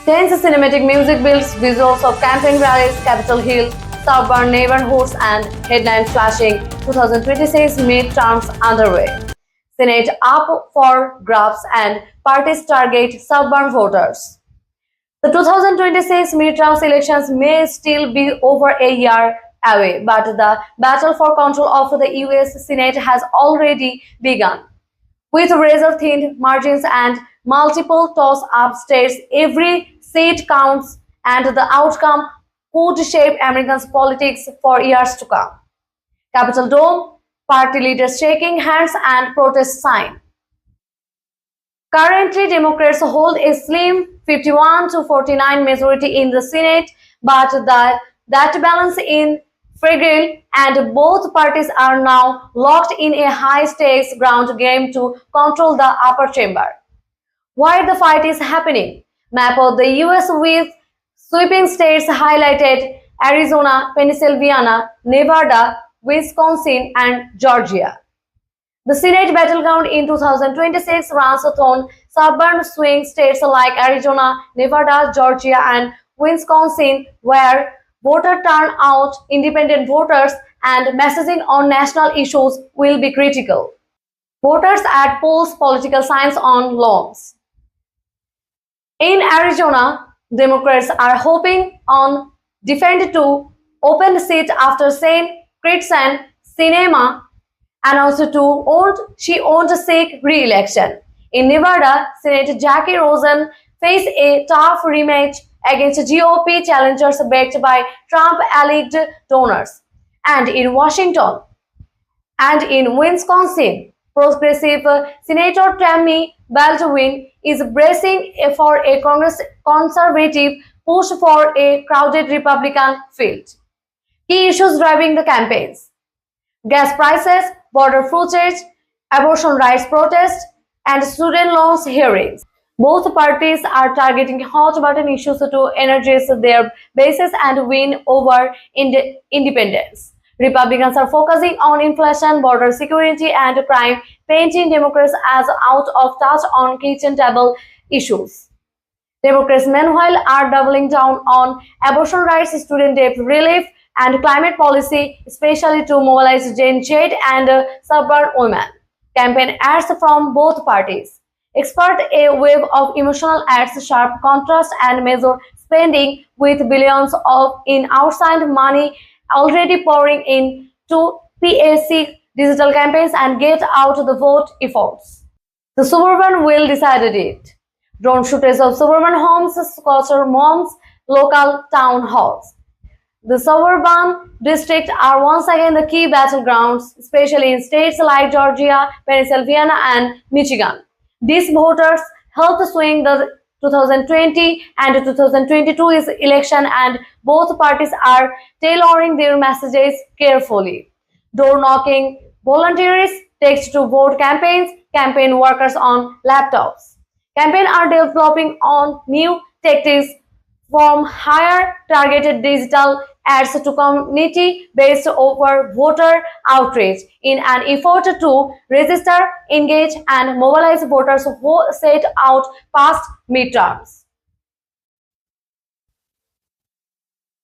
Tense cinematic music builds visuals of campaign rallies, Capitol Hill, suburban neighborhoods, and headline flashing 2026 midterms underway. Senate up for grabs and parties target suburban voters. The 2026 midterms elections may still be over a year away, but the battle for control of the US Senate has already begun. With razor-thin margins and multiple toss-up states, every seat counts, and the outcome could shape Americans' politics for years to come. Capitol Dome, party leaders shaking hands and protest sign. Currently, Democrats hold a slim 51 to 49 majority in the Senate, but that balance is fragile, and both parties are now locked in a high-stakes ground game to control the upper chamber. Why the fight is happening? Map of the US with sweeping states highlighted Arizona, Pennsylvania, Nevada, Wisconsin, and Georgia. The Senate battleground in 2026 runs through suburban swing states like Arizona, Nevada, Georgia, and Wisconsin, where voter turnout, independent voters, and messaging on national issues will be critical. Voters at polls, political signs on lawns. In Arizona, Democrats are hoping on defend to open seat after St. Kirsten Sinema announced she won't seek re-election. In Nevada, Senator Jackie Rosen faced a tough rematch against GOP challengers backed by Trump-allied donors. And in Washington and in Wisconsin, progressive Senator Tammy Baldwin is bracing for a conservative push for a crowded Republican field. Key issues driving the campaigns: gas prices, border footage, abortion rights protests, and student loans hearings. Both parties are targeting hot-button issues to energize their bases and win over independents. Republicans are focusing on inflation, border security, and crime, painting Democrats as out of touch on kitchen table issues. Democrats, meanwhile, are doubling down on abortion rights, student debt relief, and climate policy, especially to mobilize Gen Z and suburban women. Campaign ads from both parties expert a wave of emotional ads, sharp contrast, and measure spending, with billions in outside money already pouring in to PAC digital campaigns and get out the vote efforts. The suburban will decided it. Drone shooters of suburban homes, scatter moms, local town halls. The suburban districts are once again the key battlegrounds, especially in states like Georgia, Pennsylvania, and Michigan. These voters helped swing the 2020 and 2022 election, and both parties are tailoring their messages carefully. Door knocking, volunteers, text to vote campaigns, campaign workers on laptops. Campaigns are developing on new tactics, from higher targeted digital ads to community-based over voter outreach in an effort to register, engage, and mobilize voters who set out past midterms.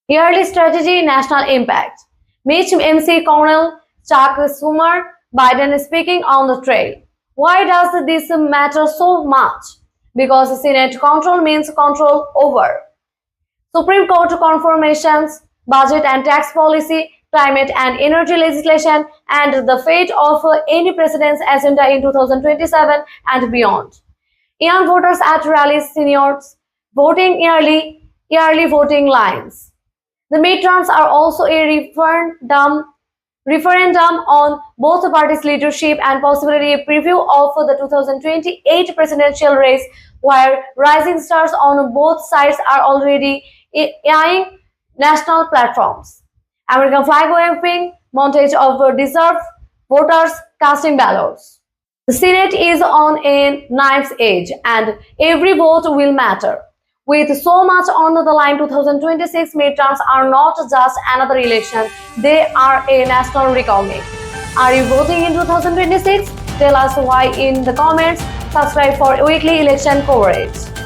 Yearly strategy, national impact. Mitch MC Cornell, Chuck Schumer, Biden speaking on the trail. Why does this matter so much? Because Senate control means control over Supreme Court confirmations, budget and tax policy, climate and energy legislation, and the fate of any president's agenda in 2027 and beyond. Young voters at rallies, seniors voting yearly voting lines. The midterms are also a referendum on both parties' leadership and possibly a preview of the 2028 presidential race, where rising stars on both sides are already eyeing national platforms. American flag waving, montage of deserved voters casting ballots. The Senate is on a knife's edge, and every vote will matter. With so much on the line, 2026 midterms are not just another election, they are a national reckoning. Are you voting in 2026? Tell us why in the comments. Subscribe for weekly election coverage.